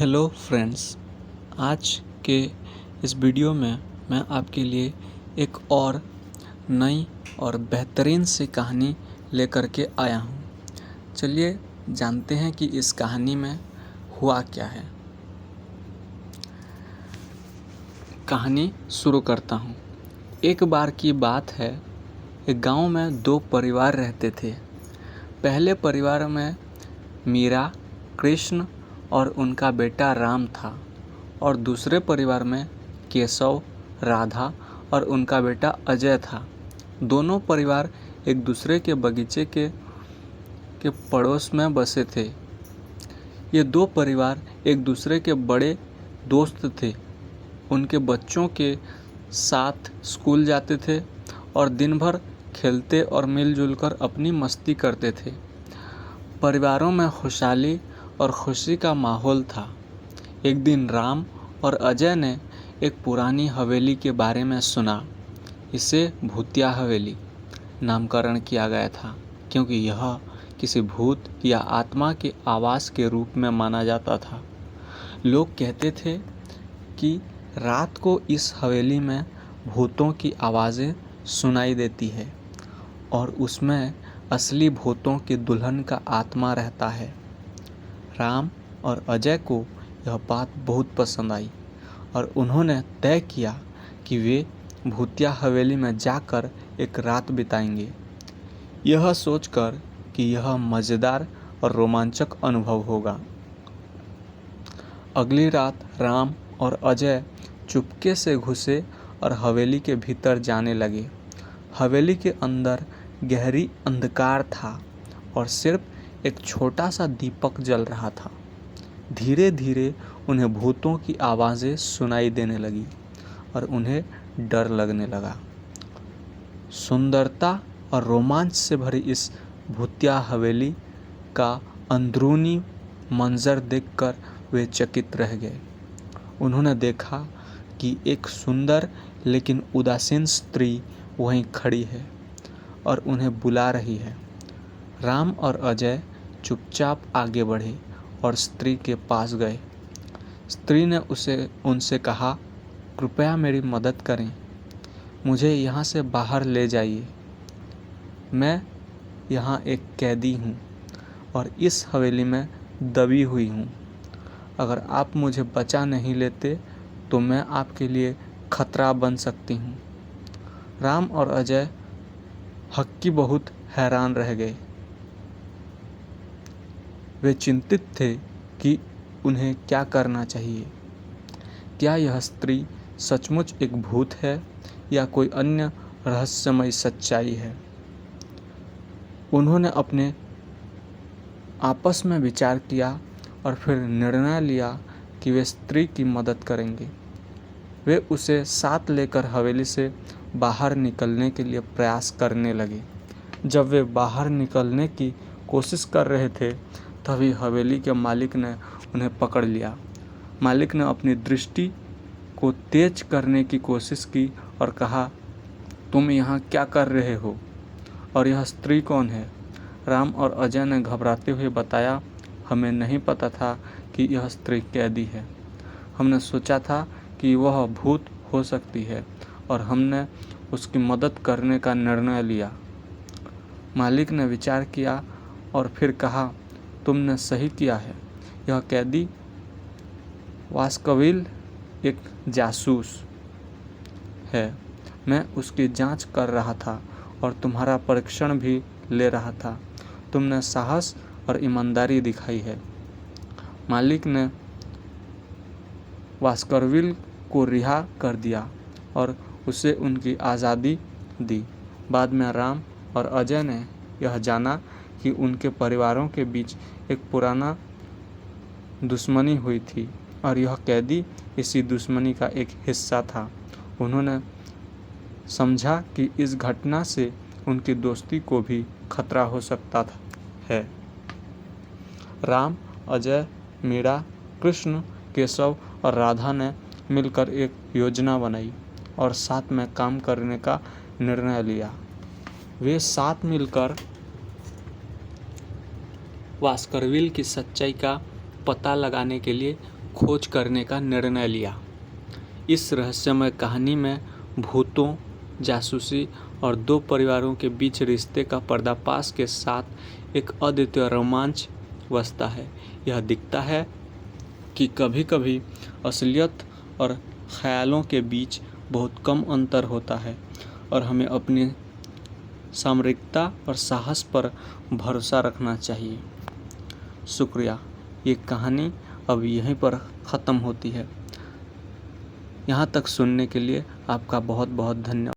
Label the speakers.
Speaker 1: Hello friends. आज के इस वीडियो में मैं आपके लिए एक और नई और बेहतरीन सी कहानी लेकर के आया हूँ। चलिए जानते हैं कि इस कहानी में हुआ क्या है। कहानी शुरू करता हूँ। एक बार की बात है, एक गांव में दो परिवार रहते थे। पहले परिवार में मीरा, कृष्ण और उनका बेटा राम था और दूसरे परिवार में केशव, राधा और उनका बेटा अजय था। दोनों परिवार एक दूसरे के बगीचे के पड़ोस में बसे थे। ये दो परिवार एक दूसरे के बड़े दोस्त थे। उनके बच्चों के साथ स्कूल जाते थे और दिन भर खेलते और मिलजुल कर अपनी मस्ती करते थे। परिवारों में खुशहाली और खुशी का माहौल था। एक दिन राम और अजय ने एक पुरानी हवेली के बारे में सुना। इसे भूतिया हवेली नामकरण किया गया था, क्योंकि यह किसी भूत या आत्मा के आवास के रूप में माना जाता था। लोग कहते थे कि रात को इस हवेली में भूतों की आवाज़ें सुनाई देती है और उसमें असली भूतों की दुल्हन का आत्मा रहता है। राम और अजय को यह बात बहुत पसंद आई और उन्होंने तय किया कि वे भूतिया हवेली में जाकर एक रात बिताएंगे, यह सोचकर कि यह मज़ेदार और रोमांचक अनुभव होगा। अगली रात राम और अजय चुपके से घुसे और हवेली के भीतर जाने लगे। हवेली के अंदर गहरी अंधकार था और सिर्फ एक छोटा सा दीपक जल रहा था। धीरे धीरे उन्हें भूतों की आवाज़ें सुनाई देने लगी और उन्हें डर लगने लगा। सुंदरता और रोमांच से भरी इस भूतिया हवेली का अंदरूनी मंजर देखकर वे चकित रह गए। उन्होंने देखा कि एक सुंदर लेकिन उदासीन स्त्री वहीं खड़ी है और उन्हें बुला रही है। राम और अजय चुपचाप आगे बढ़े और स्त्री के पास गए। स्त्री ने उनसे कहा, कृपया मेरी मदद करें, मुझे यहाँ से बाहर ले जाइए। मैं यहाँ एक कैदी हूँ और इस हवेली में दबी हुई हूँ। अगर आप मुझे बचा नहीं लेते तो मैं आपके लिए खतरा बन सकती हूँ। राम और अजय हक्की बहुत हैरान रह गए। वे चिंतित थे कि उन्हें क्या करना चाहिए। क्या यह स्त्री सचमुच एक भूत है या कोई अन्य रहस्यमय सच्चाई है? उन्होंने अपने आपस में विचार किया और फिर निर्णय लिया कि वे स्त्री की मदद करेंगे। वे उसे साथ लेकर हवेली से बाहर निकलने के लिए प्रयास करने लगे। जब वे बाहर निकलने की कोशिश कर रहे थे, तभी हवेली के मालिक ने उन्हें पकड़ लिया। मालिक ने अपनी दृष्टि को तेज करने की कोशिश की और कहा, तुम यहाँ क्या कर रहे हो और यह स्त्री कौन है? राम और अजय ने घबराते हुए बताया, हमें नहीं पता था कि यह स्त्री कैदी है। हमने सोचा था कि वह भूत हो सकती है और हमने उसकी मदद करने का निर्णय लिया। मालिक ने विचार किया और फिर कहा, तुमने सही किया है। यह कैदी वास्कविल एक जासूस है। मैं उसकी जांच कर रहा था और तुम्हारा परीक्षण भी ले रहा था। तुमने साहस और ईमानदारी दिखाई है। मालिक ने वास्करविल को रिहा कर दिया और उसे उनकी आज़ादी दी। बाद में राम और अजय ने यह जाना कि उनके परिवारों के बीच एक पुराना दुश्मनी हुई थी और यह कैदी इसी दुश्मनी का एक हिस्सा था। उन्होंने समझा कि इस घटना से उनकी दोस्ती को भी खतरा हो सकता है। राम, अजय, मीरा, कृष्ण, केशव और राधा ने मिलकर एक योजना बनाई और साथ में काम करने का निर्णय लिया। वे साथ मिलकर वास्करविल की सच्चाई का पता लगाने के लिए खोज करने का निर्णय लिया। इस रहस्यमय कहानी में भूतों, जासूसी और दो परिवारों के बीच रिश्ते का पर्दाफाश के साथ एक अद्वितीय रोमांच बसता है। यह दिखता है कि कभी-कभी असलियत और ख्यालों के बीच बहुत कम अंतर होता है और हमें अपनी सामरिकता और साहस पर भरोसा रखना चाहिए। शुक्रिया। ये कहानी अब यहीं पर ख़त्म होती है। यहाँ तक सुनने के लिए आपका बहुत बहुत धन्यवाद।